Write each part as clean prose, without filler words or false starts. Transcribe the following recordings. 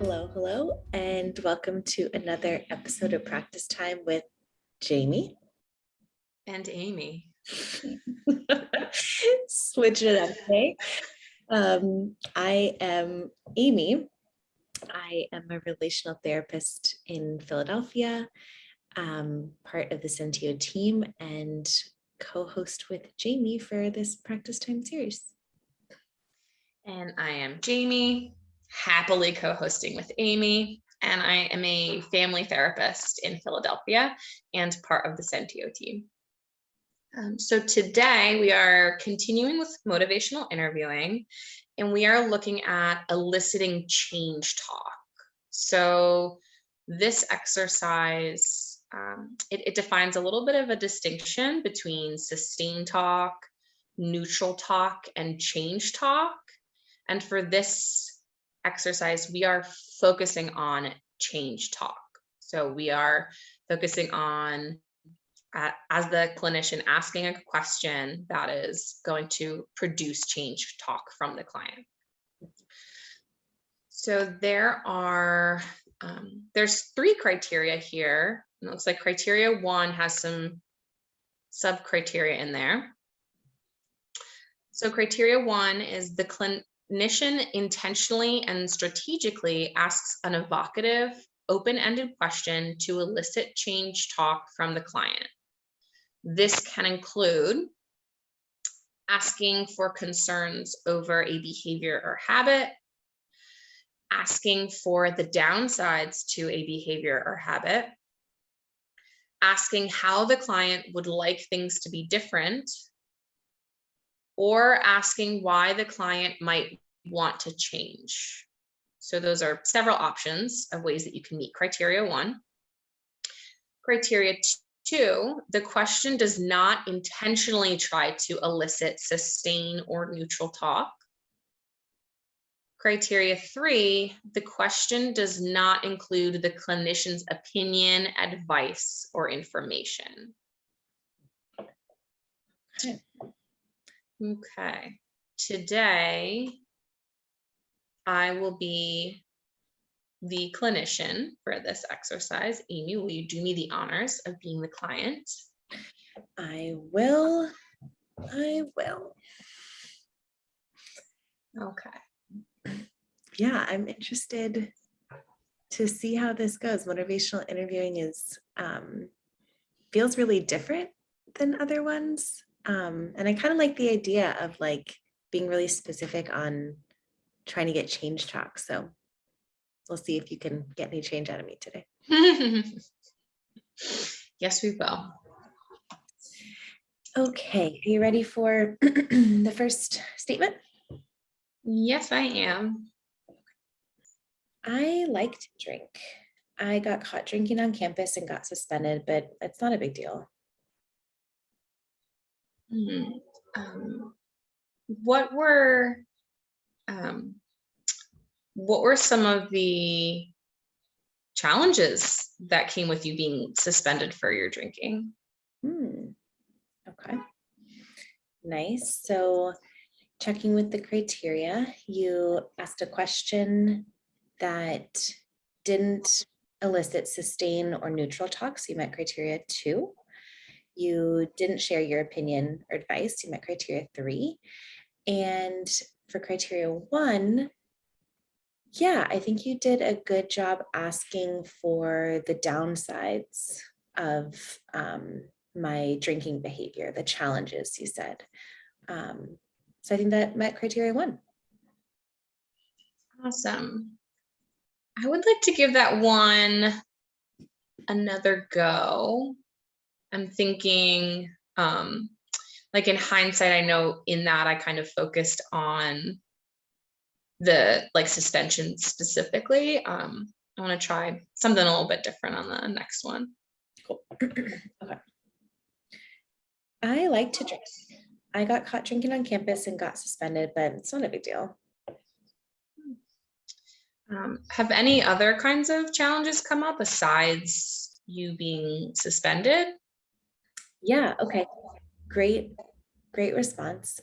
Hello, and welcome to another episode of Practice Time with Jamie. And Amy. Switch it up today. I am Amy. I am a relational therapist in Philadelphia, part of the Sentio team, and co-host with Jamie for this Practice Time series. And I am Jamie, happily co-hosting with Amy, and I am a family therapist in Philadelphia and part of the Sentio team. So today we are continuing with motivational interviewing, and we are looking at eliciting change talk. So this exercise, it defines a little bit of a distinction between sustained talk, neutral talk, and change talk. And for this exercise, we are focusing on change talk. So we are focusing on, as the clinician, asking a question that is going to produce change talk from the client. So there's 3 criteria here. It looks like criteria 1 has some sub-criteria in there. So criteria 1 is the clinician intentionally and strategically asks an evocative, open-ended question to elicit change talk from the client. This can include asking for concerns over a behavior or habit, asking for the downsides to a behavior or habit, asking how the client would like things to be different, or asking why the client might want to change. So those are several options of ways that you can meet criteria 1. Criteria 2, the question does not intentionally try to elicit sustained or neutral talk. Criteria 3, the question does not include the clinician's opinion, advice, or information. Okay, today I will be the clinician for this exercise. Amy, will you do me the honors of being the client? I will. Okay. Yeah, I'm interested to see how this goes. Motivational interviewing is feels really different than other ones. And I kind of like the idea of like being really specific on trying to get change talk. So we'll see if you can get any change out of me today. Yes, we will. Okay, are you ready for the first statement? Yes, I am. I like to drink. I got caught drinking on campus and got suspended, but it's not a big deal. What were some of the challenges that came with you being suspended for your drinking? Okay, nice. So checking with the criteria, you asked a question that didn't elicit sustained or neutral talk, so you met criteria 2. You didn't share your opinion or advice, you met criteria 3. And for criteria 1, yeah, I think you did a good job asking for the downsides of my drinking behavior, the challenges you said. So I think that met criteria 1. Awesome. I would like to give that one another go. I'm thinking, like in hindsight, I know in that I kind of focused on the suspension specifically. I want to try something a little bit different on the next one. Cool. Okay. I like to drink. I got caught drinking on campus and got suspended, but it's not a big deal. Have any other kinds of challenges come up besides you being suspended? Yeah, okay. Great response.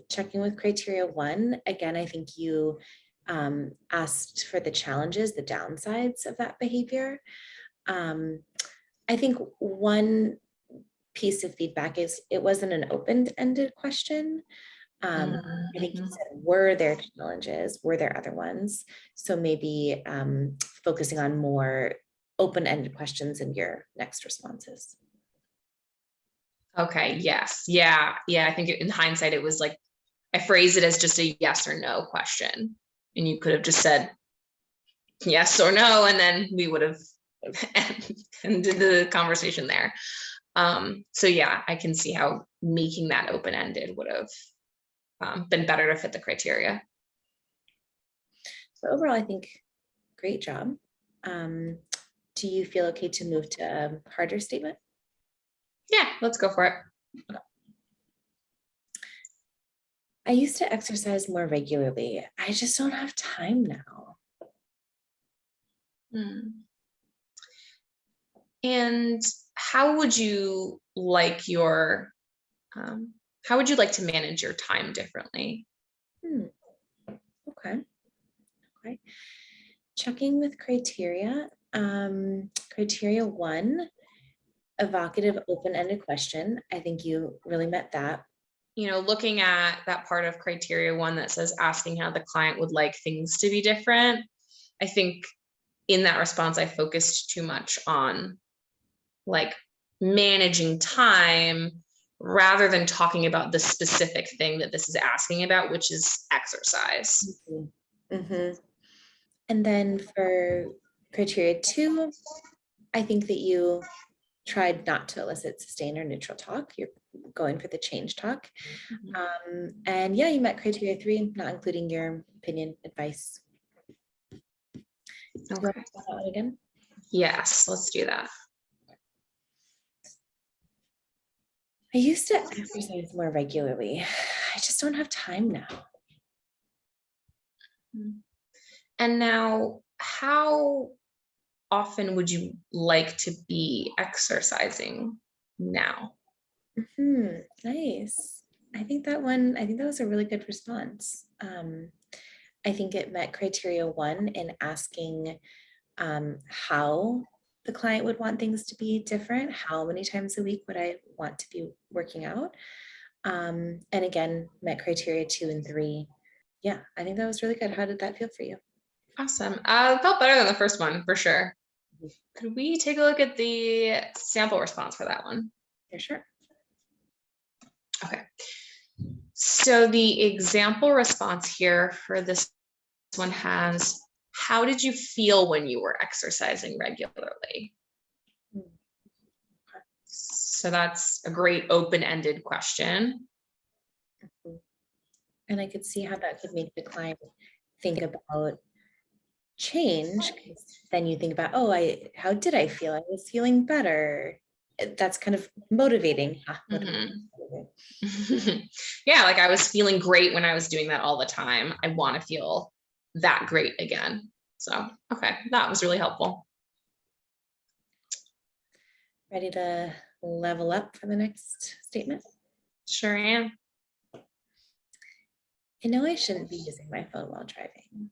Checking with criteria 1, again, I think you asked for the challenges, the downsides of that behavior. I think one piece of feedback is it wasn't an open-ended question. I think you said, were there challenges? Were there other ones? So maybe focusing on more open-ended questions in your next responses. Okay, yes. Yeah. I think in hindsight, it was like, I phrased it as just a yes or no question. And you could have just said yes or no, and then we would have ended the conversation there. So yeah, I can see how making that open-ended would have been better to fit the criteria. So overall, I think great job. Do you feel okay to move to a harder statement? Yeah, let's go for it. I used to exercise more regularly. I just don't have time now. And how would you like to manage your time differently? Okay. Checking with criteria. Criteria 1, evocative open-ended question. I think you really met that. Looking at that part of criteria 1 that says asking how the client would like things to be different, I think in that response, I focused too much on like managing time rather than talking about the specific thing that this is asking about, which is exercise. And then for criteria 2, I think that you tried not to elicit sustained or neutral talk. You're going for the change talk. And yeah, you met criteria 3, not including your opinion, advice. Okay. Do you want to talk about that again? Yes, let's do that. I used to exercise more regularly. I just don't have time now. And now, how often would you like to be exercising now? Nice. I think that was a really good response. I think it met criteria 1 in asking how the client would want things to be different. How many times a week would I want to be working out? And again, met criteria 2 and 3. Yeah, I think that was really good. How did that feel for you? Awesome. It felt better than the first one, for sure. Could we take a look at the sample response for that one? Yeah, sure. Okay. So the example response here for this one has, how did you feel when you were exercising regularly? So that's a great open-ended question. And I could see how that could make the client think about change. Then you think about, how did I feel? I was feeling better. That's kind of motivating. Yeah, like I was feeling great when I was doing that all the time. I want to feel that great again. So, okay, that was really helpful. Ready to level up for the next statement? Sure am. I know I shouldn't be using my phone while driving.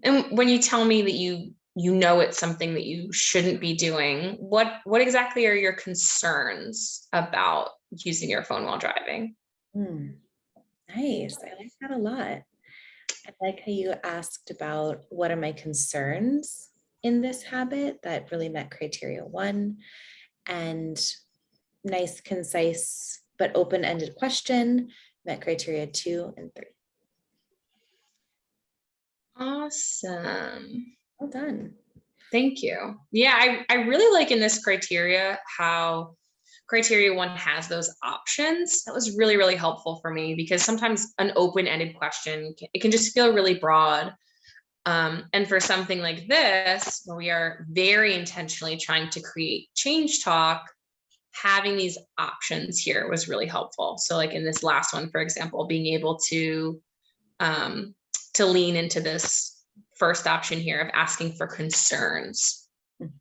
And when you tell me that you know it's something that you shouldn't be doing, what exactly are your concerns about using your phone while driving? Nice. I like that a lot. I like how you asked about what are my concerns in this habit. That really met criteria 1. And nice, concise, but open-ended question met criteria 2 and 3. Awesome. Well done. Thank you. Yeah, I really like in this criteria how criteria 1 has those options. That was really, really helpful for me because sometimes an open-ended question, it can just feel really broad. And for something like this, where we are very intentionally trying to create change talk, having these options here was really helpful. So like in this last one, for example, being able to lean into this first option here of asking for concerns,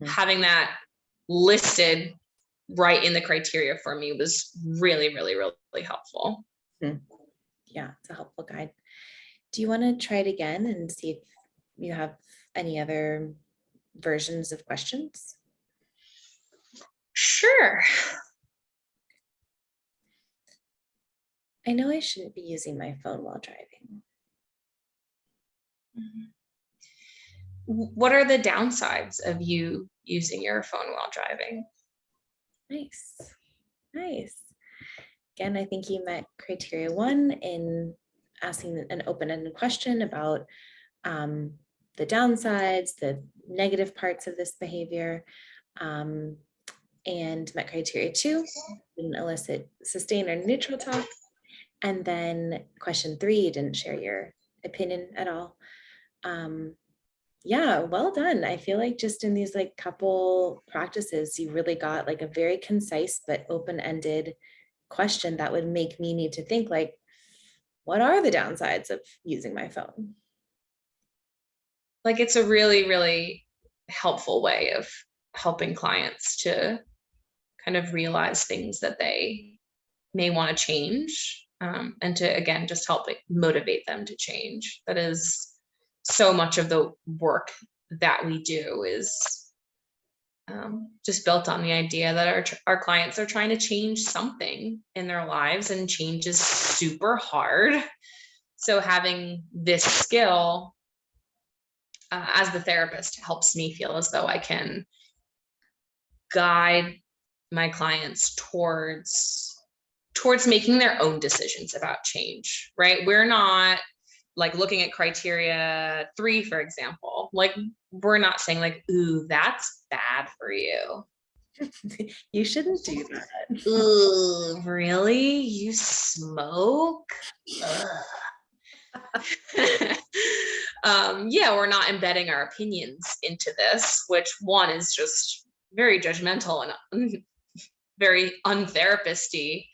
having that listed right in the criteria for me was really, really, really helpful. Yeah, it's a helpful guide. Do you want to try it again and see if you have any other versions of questions? Sure. I know I shouldn't be using my phone while driving. What are the downsides of you using your phone while driving? Nice, nice. Again, I think you met criteria 1 in asking an open-ended question about the downsides, the negative parts of this behavior, and met criteria 2, didn't elicit sustained or neutral talk. And then question 3, you didn't share your opinion at all. Yeah, well done. I feel like just in these like couple practices, you really got like a very concise but open-ended question that would make me need to think like, what are the downsides of using my phone? Like, it's a really, really helpful way of helping clients to kind of realize things that they may want to change, and to, again, just help motivate them to change. That is so much of the work that we do is just built on the idea that our clients are trying to change something in their lives, and change is super hard. So having this skill as the therapist helps me feel as though I can guide my clients towards making their own decisions about change, right? We're not like looking at criteria 3, for example, like we're not saying like, ooh, that's bad for you. You shouldn't do that. Ooh, really? You smoke? Yeah, we're not embedding our opinions into this, which one is just very judgmental and very untherapist-y.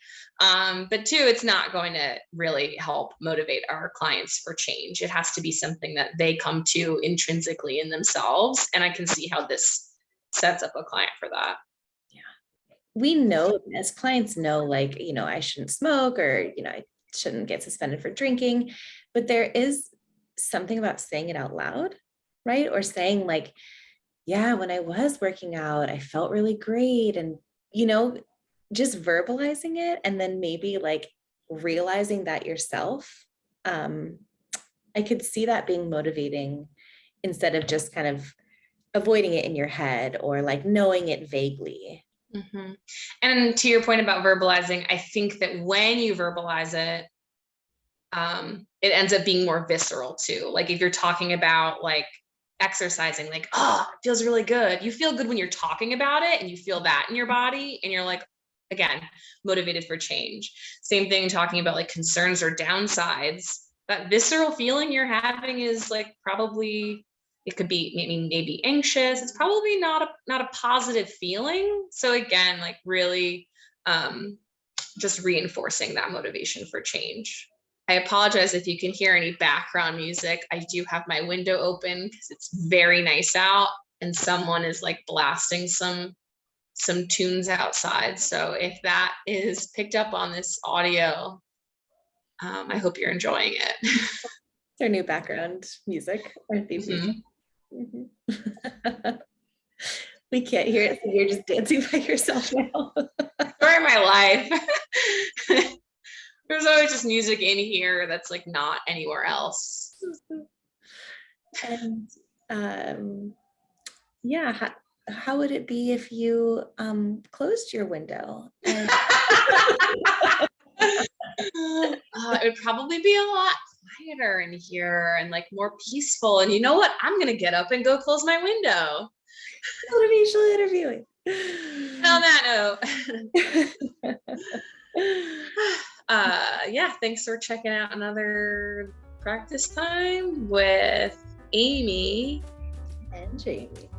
But 2, it's not going to really help motivate our clients for change. It has to be something that they come to intrinsically in themselves. And I can see how this sets up a client for that. Yeah. We know, as clients know, like, I shouldn't smoke, or, I shouldn't get suspended for drinking, but there is something about saying it out loud, right? Or saying like, yeah, when I was working out, I felt really great. And, just verbalizing it, and then maybe like realizing that yourself. I could see that being motivating instead of just kind of avoiding it in your head or like knowing it vaguely. Mm-hmm. And to your point about verbalizing, I think that when you verbalize it, it ends up being more visceral too. Like if you're talking about like exercising, like, oh, it feels really good. You feel good when you're talking about it, and you feel that in your body, and you're like, again, motivated for change. Same thing talking about like concerns or downsides. That visceral feeling you're having is like probably, it could be maybe anxious. It's probably not a positive feeling. So again, like really just reinforcing that motivation for change. I apologize if you can hear any background music. I do have my window open because it's very nice out, and someone is like blasting some tunes outside. So if that is picked up on this audio, I hope you're enjoying it. Their new background music. Mm-hmm. We can't hear it, so you're just dancing by yourself now. Story of my life. There's always just music in here that's like not anywhere else. And yeah, how would it be if you closed your window? And it would probably be a lot quieter in here and like more peaceful. And you know what? I'm gonna get up and go close my window. Motivational interviewing. On that note. Yeah, thanks for checking out another practice time with Amy and Jamie.